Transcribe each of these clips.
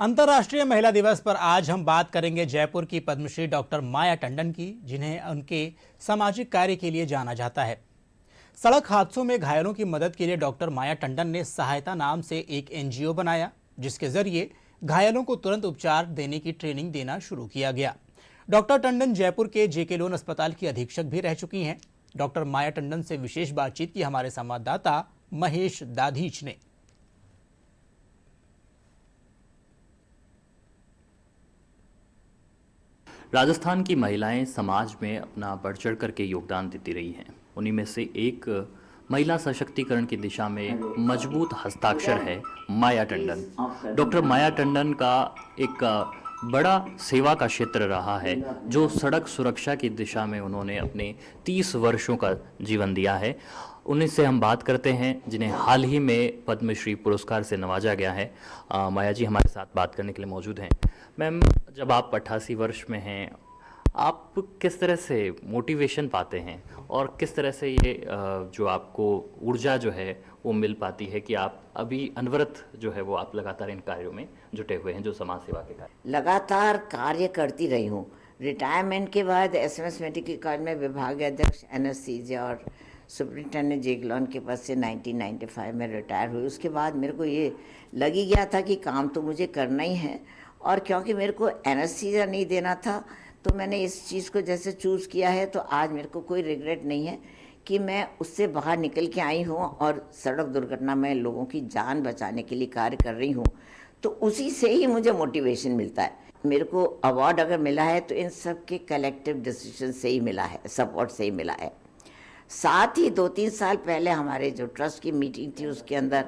अंतर्राष्ट्रीय महिला दिवस पर आज हम बात करेंगे जयपुर की पद्मश्री डॉक्टर माया टंडन की, जिन्हें उनके सामाजिक कार्य के लिए जाना जाता है। सड़क हादसों में घायलों की मदद के लिए डॉक्टर माया टंडन ने सहायता नाम से एक एनजीओ बनाया, जिसके जरिए घायलों को तुरंत उपचार देने की ट्रेनिंग देना शुरू किया गया। डॉक्टर टंडन जयपुर के जेके लोन अस्पताल की अधीक्षक भी रह चुकी हैं। डॉक्टर माया टंडन से विशेष बातचीत की हमारे संवाददाता महेश दाधीच ने। राजस्थान की महिलाएं समाज में अपना बढ़ चढ़ करके योगदान देती रही हैं। उन्हीं में से एक महिला सशक्तिकरण की दिशा में मजबूत हस्ताक्षर है माया टंडन। डॉक्टर माया टंडन का एक बड़ा सेवा का क्षेत्र रहा है, जो सड़क सुरक्षा की दिशा में उन्होंने अपने 30 वर्षों का जीवन दिया है। उन्हीं से हम बात करते हैं, जिन्हें हाल ही में पद्मश्री पुरस्कार से नवाजा गया है। माया जी हमारे साथ बात करने के लिए मौजूद हैं। मैम, जब आप 88 वर्ष में हैं, आप किस तरह से मोटिवेशन पाते हैं और किस तरह से ये जो आपको ऊर्जा जो है वो मिल पाती है कि आप अभी अनवरत जो है वो आप लगातार इन कार्यों में जुटे हुए हैं, जो समाज सेवा के कार्य? लगातार कार्य करती रही हूँ। रिटायरमेंट के बाद एसएमएस मेडिकल कॉलेज में विभागीय अध्यक्ष एनेस्थीसिया और सुपरिटेंडेंट जेके लोन के पद से 1995 में रिटायर हुई। उसके बाद मेरे को ये लग ही गया था कि काम तो मुझे करना ही है, और क्योंकि मेरे को एनेस्थीसिया नहीं देना था तो मैंने इस चीज़ को जैसे चूज़ किया है, तो आज मेरे को कोई रिग्रेट नहीं है कि मैं उससे बाहर निकल के आई हूँ और सड़क दुर्घटना में लोगों की जान बचाने के लिए कार्य कर रही हूँ। तो उसी से ही मुझे मोटिवेशन मिलता है। मेरे को अवार्ड अगर मिला है तो इन सब के कलेक्टिव डिसीजन से ही मिला है, सपोर्ट से ही मिला है। साथ ही 2-3 साल पहले हमारे जो ट्रस्ट की मीटिंग थी, उसके अंदर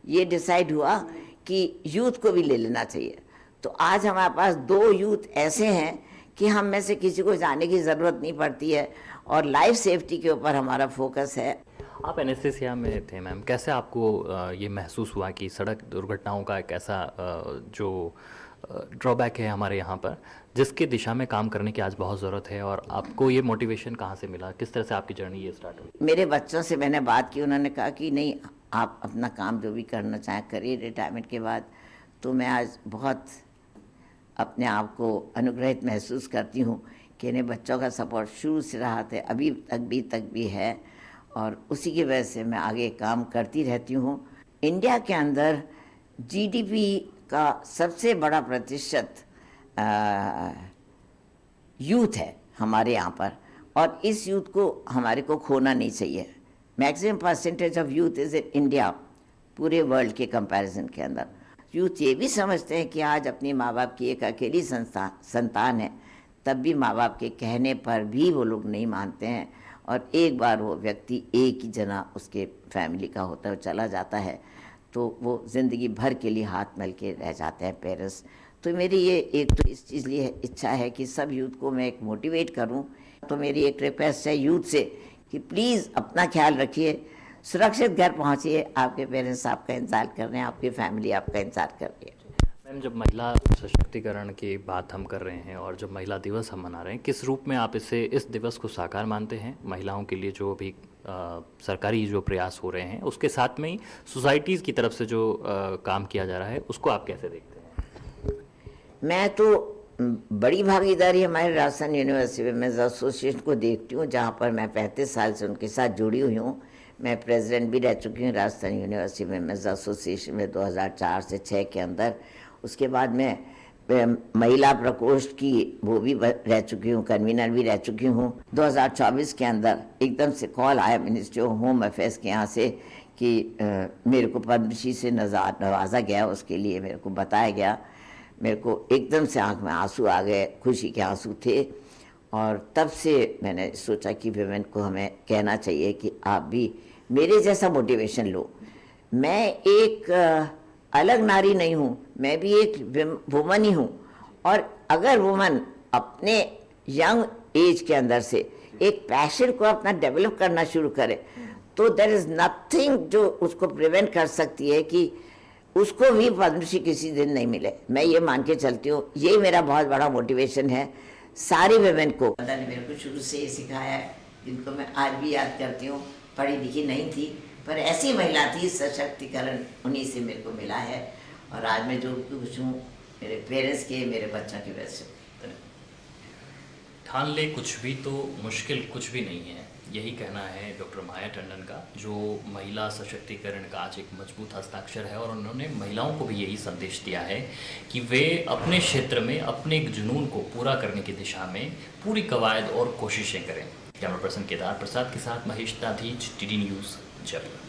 ये डिसाइड हुआ कि यूथ को भी ले लेना चाहिए। तो आज हमारे पास 2 यूथ ऐसे हैं कि हम में से किसी को जाने की ज़रूरत नहीं पड़ती है, और लाइफ सेफ्टी के ऊपर हमारा फोकस है। आप एनेस्थीसिया में थे मैम, कैसे आपको ये महसूस हुआ कि सड़क दुर्घटनाओं का एक ऐसा जो ड्रॉबैक है हमारे यहाँ पर, जिसकी दिशा में काम करने की आज बहुत ज़रूरत है, और आपको ये मोटिवेशन कहाँ से मिला? किस तरह से आपकी जर्नी ये स्टार्ट हुई? मेरे बच्चों से मैंने बात की, उन्होंने कहा कि नहीं, आप अपना काम जो भी करना चाहें करिए रिटायरमेंट के बाद। तो मैं आज बहुत अपने आप को अनुग्रहित महसूस करती हूँ कि इन्हें बच्चों का सपोर्ट शुरू से रहा था, अभी तक भी है, और उसी की वजह से मैं आगे काम करती रहती हूँ। इंडिया के अंदर जीडीपी का सबसे बड़ा प्रतिशत यूथ है हमारे यहाँ पर, और इस यूथ को हमारे को खोना नहीं चाहिए। Maximum percentage of youth is in India, पूरे वर्ल्ड के कंपैरिजन के अंदर। यूथ ये भी समझते हैं कि आज अपने माँ बाप की एक अकेली संतान है, तब भी माँ बाप के कहने पर भी वो लोग नहीं मानते हैं, और एक बार वो व्यक्ति एक ही जना उसके फैमिली का होता है, चला जाता है, तो वो ज़िंदगी भर के लिए हाथ मल के रह जाते हैं पेरेंट्स। तो मेरी ये एक तो इस चीज़ लिए इच्छा है कि सब यूथ को मैं एक मोटिवेट करूं। तो मेरी एक रिक्वेस्ट है यूथ से कि प्लीज़ अपना ख्याल रखिए, सुरक्षित घर पहुंचिए। आपके पेरेंट्स आपका इंतज़ार कर रहे हैं, आपकी फैमिली आपका इंतज़ार कर रही है। मैम, जब महिला सशक्तिकरण की बात हम कर रहे हैं और जब महिला दिवस हम मना रहे हैं, किस रूप में आप इस दिवस को साकार मानते हैं? महिलाओं के लिए जो भी सरकारी जो प्रयास हो रहे हैं, उसके साथ में ही सोसाइटीज़ की तरफ से जो काम किया जा रहा है, उसको आप कैसे देखते हैं? मैं तो बड़ी भागीदारी हमारे राजस्थान यूनिवर्सिटी विमेंस एसोसिएशन को देखती हूँ, जहाँ पर मैं 35 साल से उनके साथ जुड़ी हुई हूँ। मैं प्रेसिडेंट भी रह चुकी हूँ राजस्थान यूनिवर्सिटी विमेंस एसोसिएशन में 2004 से 6 के अंदर। उसके बाद मैं महिला प्रकोष्ठ की वो भी रह चुकी हूँ, कन्वीनर भी रह चुकी हूँ। 2024 के अंदर एकदम से कॉल आया मिनिस्ट्री ऑफ होम अफेयर्स के यहाँ से कि मेरे को पद्मश्री से नवाजा गया। उसके लिए मेरे को बताया गया। मेरे को एकदम से आंख में आंसू आ गए, खुशी के आंसू थे, और तब से मैंने सोचा कि विमेन को हमें कहना चाहिए कि आप भी मेरे जैसा मोटिवेशन लो। मैं एक अलग नारी नहीं हूँ, मैं भी एक वुमन ही हूँ, और अगर वुमन अपने यंग एज के अंदर से एक पैशन को अपना डेवलप करना शुरू करे, तो देयर इज़ नथिंग जो उसको प्रिवेंट कर सकती है कि उसको भी पद्मश्री किसी दिन नहीं मिले। मैं ये मान के चलती हूँ, ये मेरा बहुत बड़ा मोटिवेशन है सारी वुमेन को। दादा ने मेरे को शुरू से ये सिखाया है, जिनको मैं आज भी याद करती हूँ। पढ़ी लिखी नहीं थी, पर ऐसी महिला थी, सशक्तिकरण उन्हीं से मेरे को मिला है। और आज मैं जो कुछ हूँ मेरे पेरेंट्स की, मेरे बच्चों की वजह से। ठान ले कुछ भी तो मुश्किल कुछ भी नहीं है, यही कहना है डॉक्टर माया टंडन का, जो महिला सशक्तिकरण का आज एक मजबूत हस्ताक्षर है। और उन्होंने महिलाओं को भी यही संदेश दिया है कि वे अपने क्षेत्र में अपने जुनून को पूरा करने की दिशा में पूरी कवायद और कोशिशें करें। कैमरा पर्सन केदार प्रसाद के साथ महेश दाधीच, टीडी न्यूज़, जयपुर।